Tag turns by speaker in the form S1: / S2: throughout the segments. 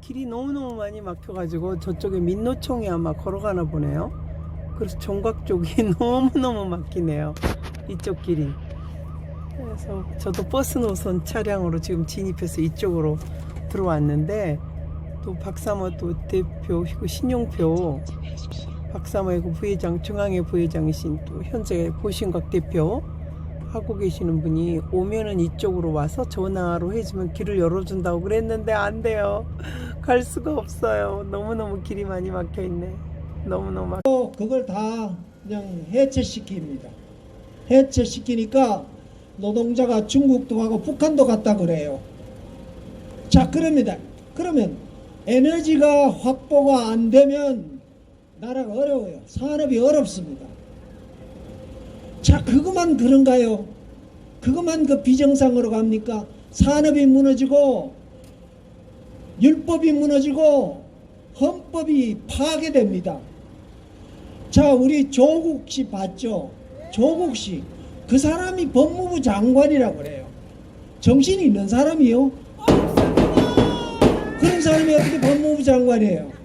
S1: 길이 너무너무 많이 막혀가지고 저쪽에 민노총이 아마 걸어가나 보네요. 그래서 종각 쪽이 너무너무 막히네요. 이쪽 길이. 그래서 저도 버스 노선 차량으로 지금 진입해서 이쪽으로 들어왔는데, 또 박사모 또 대표 신용표 박사모의 부회장, 중앙회 부회장이신 또 현재 보신각 대표 하고 계시는 분이 오면은 이쪽으로 와서 전화로 해주면 길을 열어준다고 그랬는데 안 돼요. 갈 수가 없어요. 너무너무 길이 많이 막혀 있네. 너무너무
S2: 그걸 다 그냥 해체시킵니다. 해체시키니까 노동자가 중국도 가고 북한도 갔다 그래요. 자, 그러면 에너지가 확보가 안 되면 나라가 어려워요. 산업이 어렵습니다. 자, 그것만 그런가요? 그것만 그 비정상으로 갑니까? 산업이 무너지고 율법이 무너지고 헌법이 파괴됩니다. 자, 우리 조국 씨 봤죠? 조국 씨, 그 사람이 법무부 장관이라고 그래요. 정신이 있는 사람이요? 그런 사람이 어떻게 법무부 장관이에요?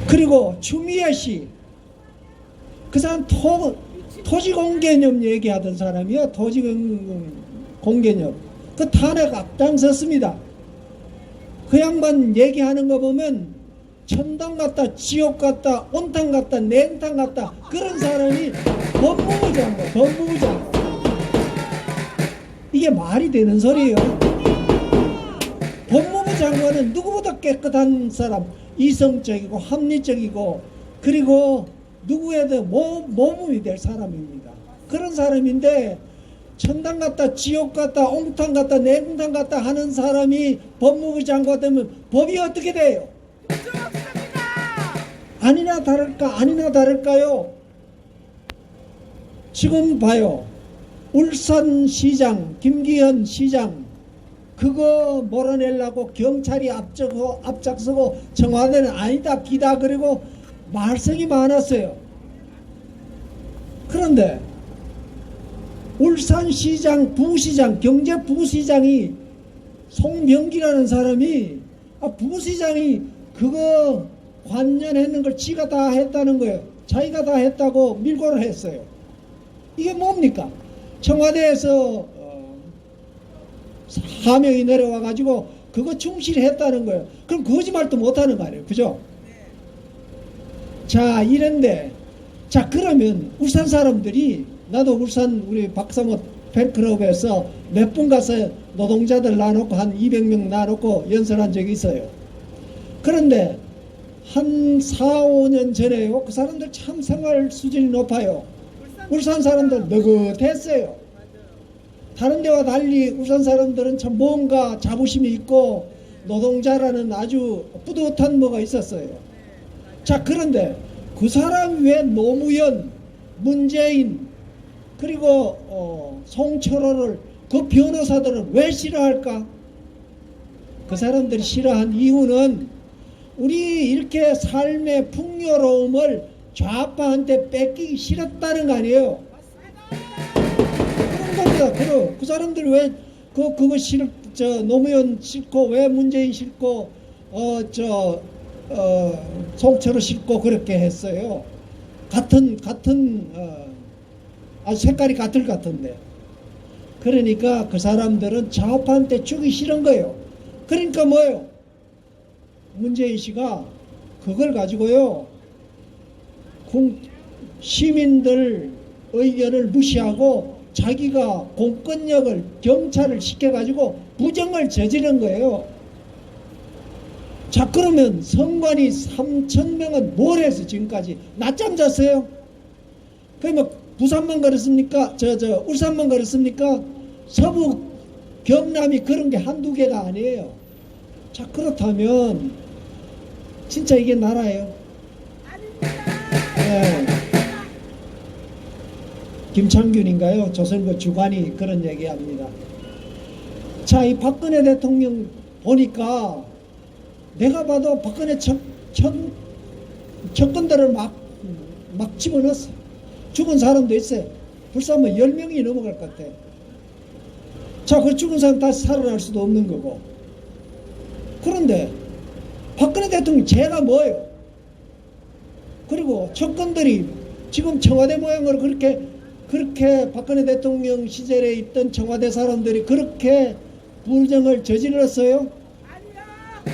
S2: 그리고 추미애 씨, 그 사람 토지공개념 얘기하던 사람이요. 토지공개념. 그 탄핵 앞장섰습니다. 그 양반 얘기하는 거 보면 천당 같다, 지옥 같다, 온탕 같다, 냉탕 같다, 그런 사람이 법무부 장관, 법무부 장관. 이게 말이 되는 소리예요. 법무부 장관은 누구보다 깨끗한 사람, 이성적이고 합리적이고, 그리고 누구에도 모범이 될 사람입니다. 그런 사람인데 천당 같다, 지옥 같다, 옹탕 같다, 냉탕 같다 하는 사람이 법무부 장관 되면 법이 어떻게 돼요? 아니나 다를까요? 지금 봐요. 울산시장 김기현 시장 그거 몰아내려고 경찰이 앞장서고 청와대는 아니다 기다 그리고 말썽이 많았어요. 그런데 울산시장 부시장 경제부시장이 송명기라는 사람이 부시장이 그거 관련했는 걸 지가 다 했다는 거예요. 자기가 다 했다고 밀고를 했어요. 이게 뭡니까? 청와대에서 사명이 내려와 가지고 그거 충실했다는 거예요. 그럼 거짓말도 못하는 거 아니에요. 그죠? 자, 이런데 자, 그러면 울산 사람들이, 나도 울산 우리 박사모 팬클럽에서 몇 분 가서 노동자들 놔놓고 한 200명 놔놓고 연설한 적이 있어요. 그런데 한 4, 5년 전에요. 그 사람들 참 생활 수준이 높아요. 울산 사람들 느긋했어요. 다른 데와 달리 울산 사람들은 참 뭔가 자부심이 있고 노동자라는 아주 뿌듯한 뭐가 있었어요. 자, 그런데 그 사람 왜 노무현, 문재인 그리고 송철호를 그 변호사들은 왜 싫어할까? 그 사람들이 싫어한 이유는 우리 이렇게 삶의 풍요로움을 좌파한테 뺏기기 싫었다는 거 아니에요? 그런 겁니다. 그럼 그 사람들이 왜 그거 노무현 싫고 왜 문재인 싫고 송철호 싫고 그렇게 했어요. 같은 색깔이 같을 같은데. 그러니까 그 사람들은 좌파한테 주기 싫은 거예요. 그러니까 뭐예요? 문재인 씨가 그걸 가지고요, 시민들 의견을 무시하고 자기가 공권력을, 경찰을 시켜가지고 부정을 저지른 거예요. 자, 그러면 선관위 3,000명은 뭘 해서 지금까지 낮잠 잤어요? 그러면 부산만 그렇습니까? 울산만 그렇습니까? 서부, 경남이 그런 게 한두 개가 아니에요. 자, 그렇다면 진짜 이게 나라예요? 네. 김창균인가요? 조선거 주관이 그런 얘기합니다. 자, 이 박근혜 대통령 보니까 내가 봐도 박근혜 접근들을 막 집어넣었어. 죽은 사람도 있어요. 벌써 뭐 10명이 넘어갈 것 같아. 자, 그 죽은 사람 다시 살아날 수도 없는 거고. 그런데 박근혜 대통령 죄가 뭐예요? 그리고 측근들이 지금 청와대 모양으로 그렇게 박근혜 대통령 시절에 있던 청와대 사람들이 그렇게 부정을 저질렀어요?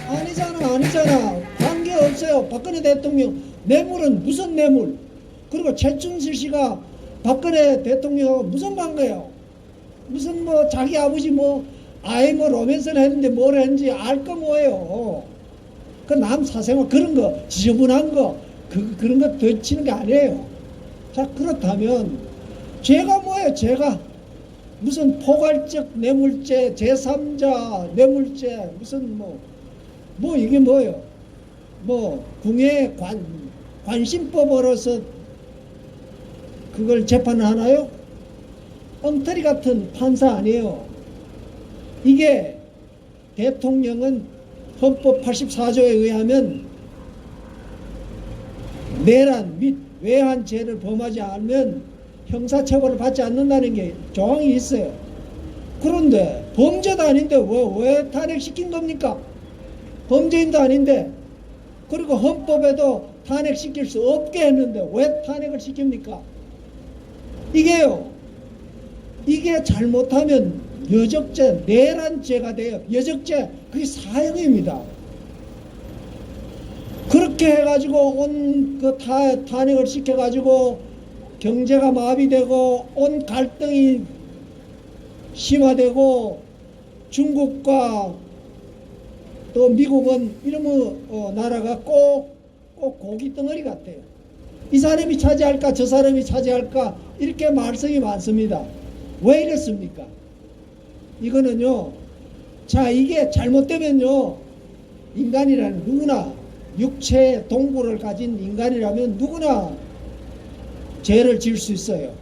S2: 아니잖아. 관계없어요. 박근혜 대통령 뇌물은 무슨 뇌물? 그리고 최춘실 씨가 박근혜 대통령하고 무슨 관계예요? 무슨 뭐 자기 아버지 뭐 아예 뭐 로맨스를 했는데 뭘 했는지 알 거 뭐예요? 그 남 사생활 그런 거 지저분한 거 그런 거 덧치는 게 아니에요. 자, 그렇다면 죄가 뭐예요? 죄가 무슨 포괄적 뇌물죄, 제3자 뇌물죄, 무슨 뭐 이게 뭐예요? 뭐 궁예 관심법으로서 그걸 재판을 하나요? 엉터리 같은 판사 아니에요. 이게 대통령은 헌법 84조에 의하면 내란 및 외환 죄를 범하지 않으면 형사처벌을 받지 않는다는 게 조항이 있어요. 그런데 범죄도 아닌데 왜 탄핵시킨 겁니까? 범죄인도 아닌데, 그리고 헌법에도 탄핵시킬 수 없게 했는데 왜 탄핵을 시킵니까? 이게 잘못하면 여적죄, 내란죄가 돼요. 여적죄, 그게 사형입니다. 그렇게 해가지고 탄핵을 시켜가지고 경제가 마비되고 온 갈등이 심화되고 중국과 또 미국은 이러면 나라가 꼭 고기 덩어리 같아요. 이 사람이 차지할까 저 사람이 차지할까 이렇게 말썽이 많습니다. 왜 이랬습니까? 이거는요, 자, 이게 잘못되면요, 인간이라는 누구나 육체의 동부를 가진 인간이라면 누구나 죄를 지을 수 있어요.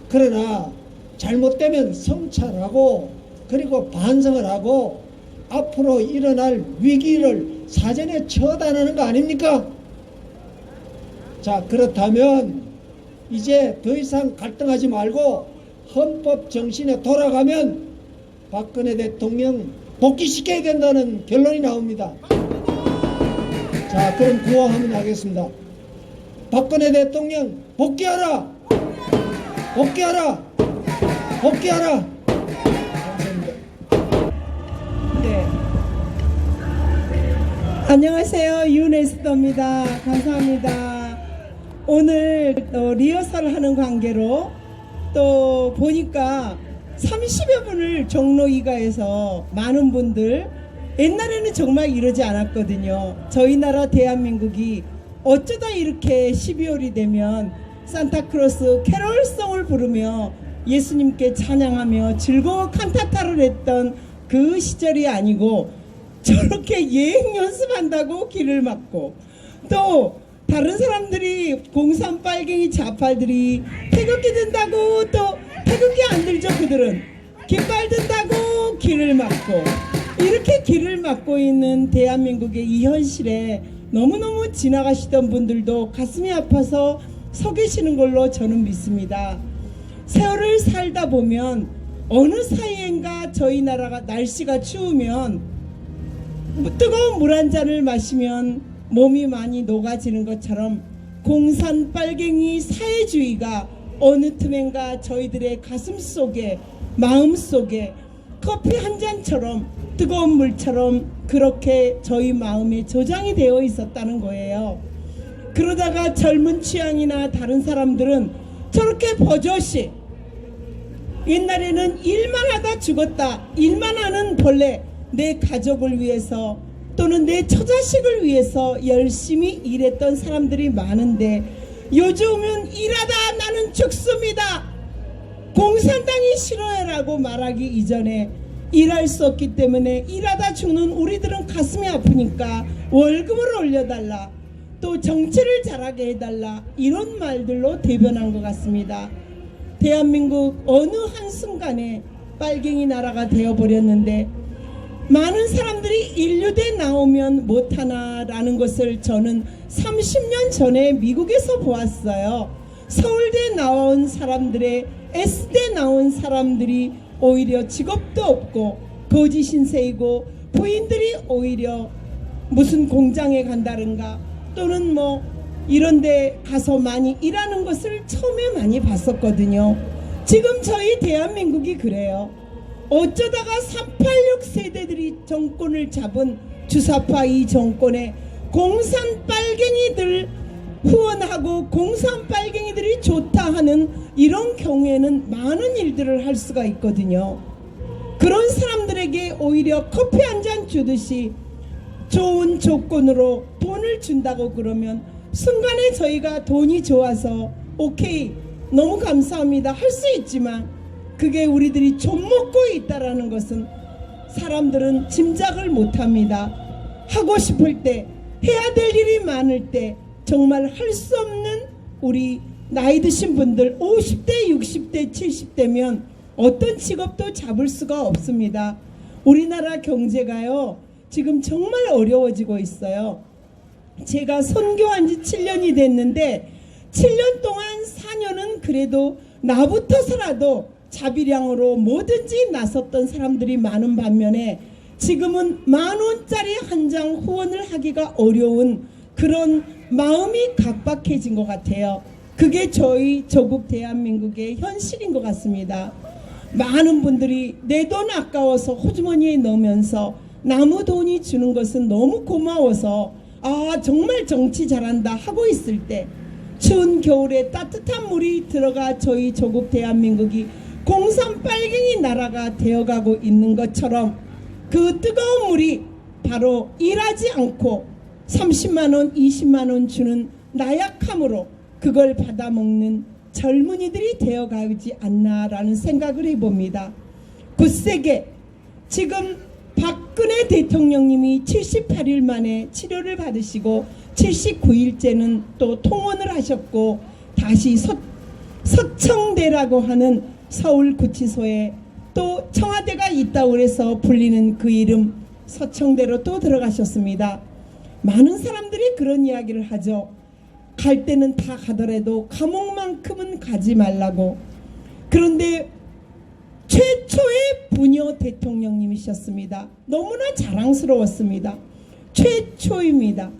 S2: 그러나 잘못되면 성찰하고 그리고 반성을 하고 앞으로 일어날 위기를 사전에 처단하는 거 아닙니까? 자, 그렇다면 이제 더 이상 갈등하지 말고 헌법 정신에 돌아가면 박근혜 대통령 복귀시켜야 된다는 결론이 나옵니다. 자, 그럼 구호 한번 하겠습니다. 박근혜 대통령 복귀하라! 복귀하라! 복귀하라! 감사합니다.
S1: 네. 안녕하세요. 윤에스더입니다. 감사합니다. 오늘 리허설 하는 관계로 또 보니까 30여 분을 종로 2가에서 많은 분들, 옛날에는 정말 이러지 않았거든요. 저희 나라 대한민국이 어쩌다 이렇게 12월이 되면 산타크로스 캐롤송을 부르며 예수님께 찬양하며 즐거워 칸타타를 했던 그 시절이 아니고 저렇게 예행 연습한다고 길을 막고, 또 다른 사람들이 공산 빨갱이 좌팔들이 태극기 든다고 또 태극기 안 들죠. 그들은 깃발 든다고 길을 막고, 이렇게 길을 막고 있는 대한민국의 이 현실에 너무너무 지나가시던 분들도 가슴이 아파서 서 계시는 걸로 저는 믿습니다. 세월을 살다 보면 어느 사이엔가 저희 나라가 날씨가 추우면 뜨거운 물 한 잔을 마시면 몸이 많이 녹아지는 것처럼 공산 빨갱이 사회주의가 어느 틈엔가 저희들의 가슴 속에, 마음 속에 커피 한 잔처럼 뜨거운 물처럼 그렇게 저희 마음에 저장이 되어 있었다는 거예요. 그러다가 젊은 취향이나 다른 사람들은 저렇게 버젓이, 옛날에는 일만 하다 죽었다, 일만 하는 벌레, 내 가족을 위해서 또는 내 처자식을 위해서 열심히 일했던 사람들이 많은데, 요즘은 일하다 나는 죽습니다, 공산당이 싫어해라고 말하기 이전에 일할 수 없기 때문에 일하다 죽는 우리들은 가슴이 아프니까 월급을 올려달라, 또 정치를 잘하게 해달라, 이런 말들로 대변한 것 같습니다. 대한민국 어느 한순간에 빨갱이 나라가 되어버렸는데, 많은 사람들이 인류대 나오면 못하나라는 것을 저는 30년 전에 미국에서 보았어요. 서울대 나온 사람들의, S대 나온 사람들이 오히려 직업도 없고 거짓 신세이고
S3: 부인들이 오히려 무슨 공장에 간다든가 또는 뭐 이런 데 가서 많이 일하는 것을 처음에 많이 봤었거든요. 지금 저희 대한민국이 그래요. 어쩌다가 386 세대들이 정권을 잡은 주사파 이 정권에 공산 빨갱이들 후원하고 공산 빨갱이들이 좋다 하는 이런 경우에는 많은 일들을 할 수가 있거든요. 그런 사람들에게 오히려 커피 한 잔 주듯이 좋은 조건으로 돈을 준다고 그러면 순간에 저희가 돈이 좋아서 오케이 너무 감사합니다 할 수 있지만 그게 우리들이 좀 먹고 있다라는 것은 사람들은 짐작을 못합니다. 하고 싶을 때 해야 될 일이 많을 때 정말 할 수 없는 우리 나이 드신 분들 50대 60대 70대면 어떤 직업도 잡을 수가 없습니다. 우리나라 경제가요 지금 정말 어려워지고 있어요. 제가 선교한 지 7년이 됐는데 7년 동안 4년은 그래도 나부터서라도 자비량으로 뭐든지 나섰던 사람들이 많은 반면에 지금은 10,000원짜리 한 장 후원을 하기가 어려운 그런 마음이 각박해진 것 같아요. 그게 저희 조국 대한민국의 현실인 것 같습니다. 많은 분들이 내 돈 아까워서 호주머니에 넣으면서 나무 돈이 주는 것은 너무 고마워서 아 정말 정치 잘한다 하고 있을 때 추운 겨울에 따뜻한 물이 들어가 저희 조국 대한민국이 공산 빨갱이 나라가 되어가고 있는 것처럼 그 뜨거운 물이 바로 일하지 않고 30만원 20만원 주는 나약함으로 그걸 받아먹는 젊은이들이 되어가지 않나라는 생각을 해봅니다. 굳세게 지금 박근혜 대통령님이 78일 만에 치료를 받으시고 79일째는 또 통원을 하셨고 다시 서청대라고 하는 서울구치소에 또 청와대가 있다고 해서 불리는 그 이름 서청대로 또 들어가셨습니다. 많은 사람들이 그런 이야기를 하죠. 갈 때는 다 가더라도 감옥만큼은 가지 말라고. 그런데 최초의 부녀 대통령님이셨습니다. 너무나 자랑스러웠습니다. 최초입니다.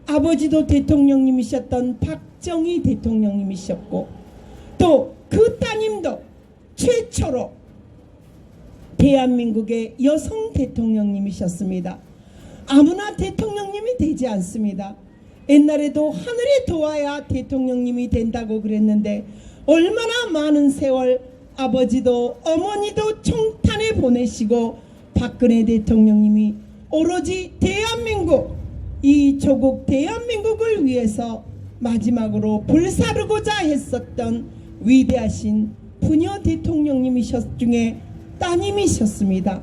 S3: 아버지도 대통령님이셨던 박정희 대통령님이셨고 또 그 따님도 최초로 대한민국의 여성 대통령님이셨습니다. 아무나 대통령님이 되지 않습니다. 옛날에도 하늘에 도와야 대통령님이 된다고 그랬는데 얼마나 많은 세월 아버지도 어머니도 총탄에 보내시고 박근혜 대통령님이 오로지 대한민국 이 조국 대한민국을 위해서 마지막으로 불사르고자 했었던 위대하신 부녀 대통령님이셨 중에 따님이셨습니다.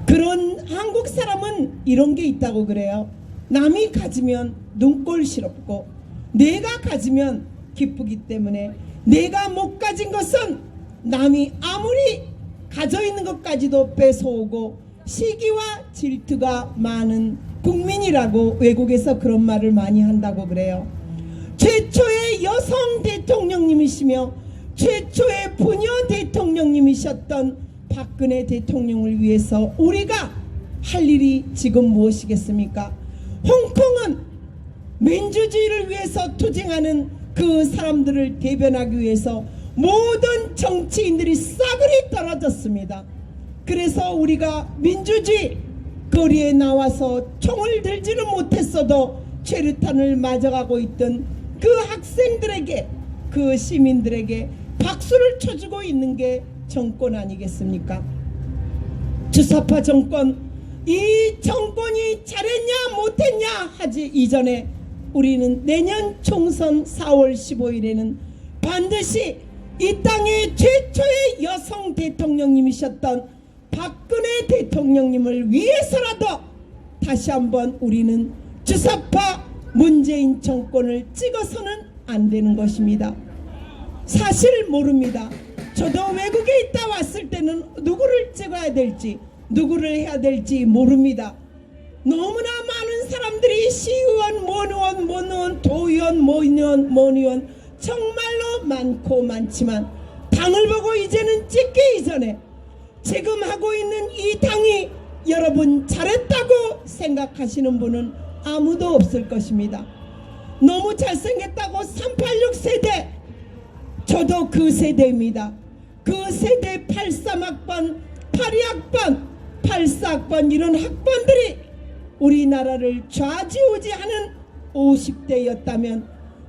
S3: 그런 한국 사람은 이런 게 있다고 그래요. 남이 가지면 눈꼴시럽고 내가 가지면 기쁘기 때문에 내가 못 가진 것은 남이 아무리 가져있는 것까지도 뺏어오고 시기와 질투가 많은 국민이라고 외국에서 그런 말을 많이 한다고 그래요. 최초의 여성 대통령님이시며 최초의 부녀 대통령님이셨던 박근혜 대통령을 위해서 우리가 할 일이 지금 무엇이겠습니까? 홍콩은 민주주의를 위해서 투쟁하는 그 사람들을 대변하기 위해서 모든 정치인들이 싸그리 떨어졌습니다. 그래서 우리가 민주주의 거리에 나와서 총을 들지는 못했어도 최루탄을 맞아가고 있던 그 학생들에게 그 시민들에게 박수를 쳐주고 있는 게 정권 아니겠습니까? 주사파 정권, 이 정권이 잘했냐 못했냐 하지 이전에 우리는 내년 총선 4월 15일에는 반드시 이 땅의 최초의 여성 대통령님이셨던 박근혜 대통령님을 위해서라도 다시 한번 우리는 주사파 문재인 정권을 찍어서는 안 되는 것입니다. 사실 모릅니다. 저도 외국에 있다 왔을 때는 누구를 찍어야 될지 누구를 해야 될지 모릅니다. 너무나 많은 사람들이 시의원, 모의원, 도의원, 모의원 정말로 많고 많지만 당을 보고 이제는 찍기 이전에 지금 하고 있는 이 당이 여러분 잘했다고 생각하시는 분은 아무도 없을 것입니다. 너무 잘생겼다고 386 세대, 저도 그 세대입니다. 그 세대 83학번, 82학번, 84학번 이런 학번들이 우리나라를 좌지우지하는 50대였다면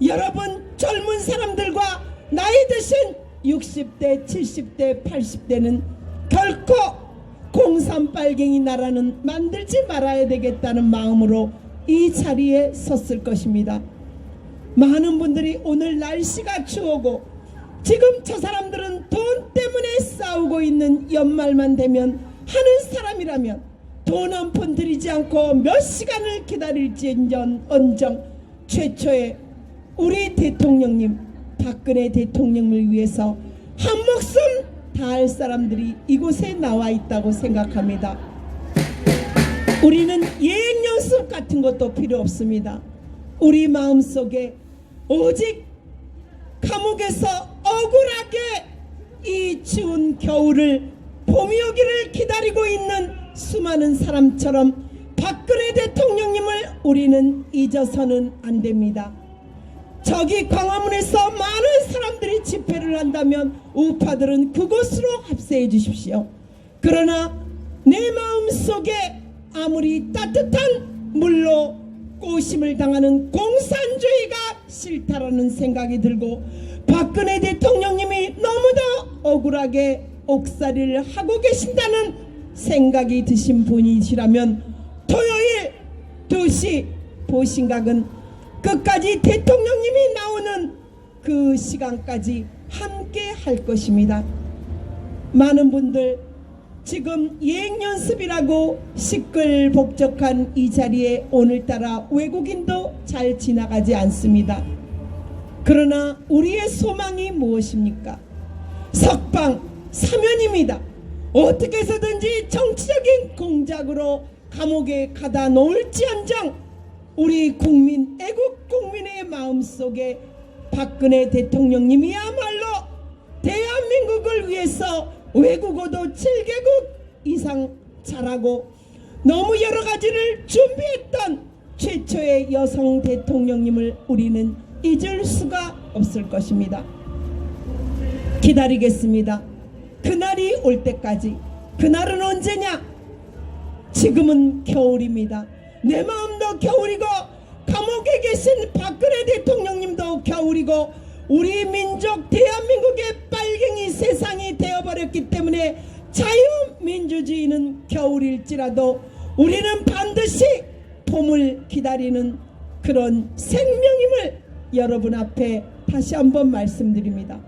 S3: 여러분 젊은 사람들과 나이 드신 60대, 70대, 80대는 결코 공산빨갱이 나라는 만들지 말아야 되겠다는 마음으로 이 자리에 섰을 것입니다. 많은 분들이 오늘 날씨가 추우고 지금 저 사람들은 돈 때문에 싸우고 있는 연말만 되면 하는 사람이라면 돈 한 푼 들이지 않고 몇 시간을 기다릴지언정 최초의 우리 대통령님 박근혜 대통령을 위해서 한 목숨 다할 사람들이 이곳에 나와 있다고 생각합니다. 우리는 예행 연습 같은 것도 필요 없습니다. 우리 마음속에 오직 감옥에서 억울하게 이 추운 겨울을 봄이 오기를 기다리고 있는 수많은 사람처럼 박근혜 대통령님을 우리는 잊어서는 안 됩니다. 저기 광화문에서 많은 사람들이 집회를 한다면 우파들은 그곳으로 합세해 주십시오. 그러나 내 마음속에 아무리 따뜻한 물로 꼬심을 당하는 공산주의가 싫다라는 생각이 들고 박근혜 대통령님이 너무도 억울하게 옥살이를 하고 계신다는 생각이 드신 분이시라면 토요일 2시 보신각은 끝까지 대통령님이 나오는 그 시간까지 함께 할 것입니다. 많은 분들 지금 예행연습이라고 시끌벅적한 이 자리에 오늘따라 외국인도 잘 지나가지 않습니다. 그러나 우리의 소망이 무엇입니까? 석방 사면입니다. 어떻게 해서든지 정치적인 공작으로 감옥에 가다 놓을지언정 우리 국민, 애국 국민의 마음속에 박근혜 대통령님이야말로 대한민국을 위해서 외국어도 7개국 이상 잘하고 너무 여러 가지를 준비했던 최초의 여성 대통령님을 우리는 잊을 수가 없을 것입니다. 기다리겠습니다. 그날이 올 때까지. 그날은 언제냐? 지금은 겨울입니다. 내 마음도 겨울이고 감옥에 계신 박근혜 대통령님도 겨울이고 우리 민족 대한민국의 빨갱이 세상이 되어버렸기 때문에 자유민주주의는 겨울일지라도 우리는 반드시 봄을 기다리는 그런 생명임을 여러분 앞에 다시 한번 말씀드립니다.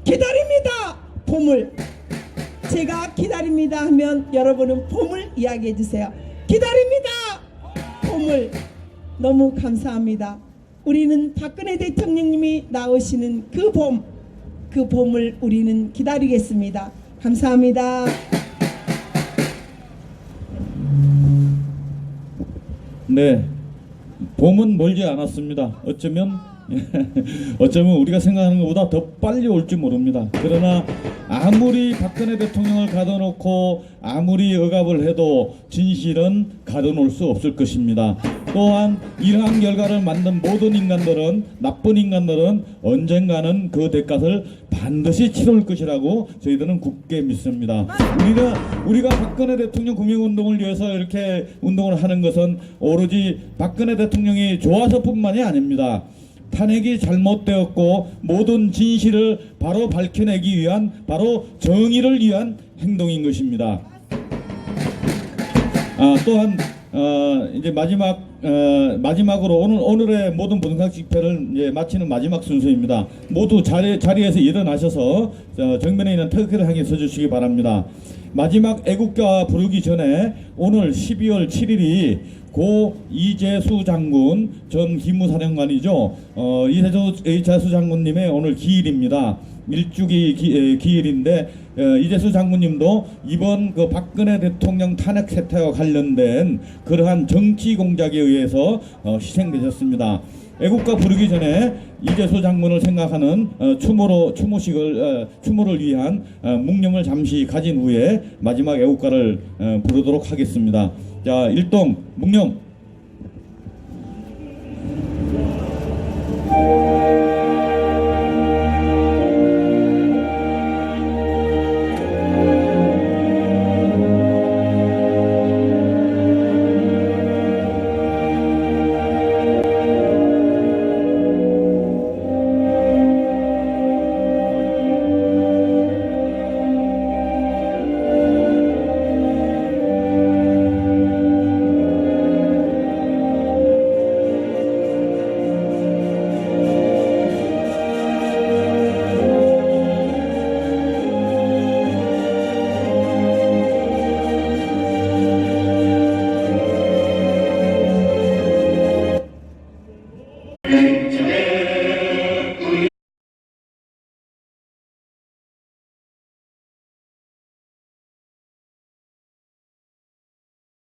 S3: 기다립니다. 봄을. 제가 기다립니다 하면 여러분은 봄을 이야기해 주세요. 기다립니다. 봄을. 너무 감사합니다. 우리는 박근혜 대통령님이 나오시는 그 봄을 우리는 기다리겠습니다. 감사합니다.
S4: 네, 봄은 멀지 않았습니다. 어쩌면 우리가 생각하는 것보다 더 빨리 올지 모릅니다. 그러나 아무리 박근혜 대통령을 가둬놓고 아무리 억압을 해도 진실은 가둬놓을 수 없을 것입니다. 또한 이러한 결과를 만든 모든 인간들은, 나쁜 인간들은 언젠가는 그 대가를 반드시 치를 것이라고 저희들은 굳게 믿습니다. 우리가 박근혜 대통령 구명운동을 위해서 이렇게 운동을 하는 것은 오로지 박근혜 대통령이 좋아서뿐만이 아닙니다. 탄핵이 잘못되었고 모든 진실을 바로 밝혀내기 위한, 바로 정의를 위한 행동인 것입니다. 또한 이제 마지막으로 오늘의 모든 분석 집회를 이제 마치는 마지막 순서입니다. 모두 자리에서 일어나셔서 정면에 있는 터키를 향해 서주시기 바랍니다. 마지막 애국가 부르기 전에 오늘 12월 7일이 고 이재수 장군 전 기무사령관이죠. 이재수 장군님의 오늘 기일입니다. 일주기 기일인데 이재수 장군님도 이번 그 박근혜 대통령 탄핵 사태와 관련된 그러한 정치 공작에 의해서 희생되셨습니다. 애국가 부르기 전에 이재수 장군을 생각하는 추모를 위한 묵념을 잠시 가진 후에 마지막 애국가를 부르도록 하겠습니다. 자, 일동 묵념.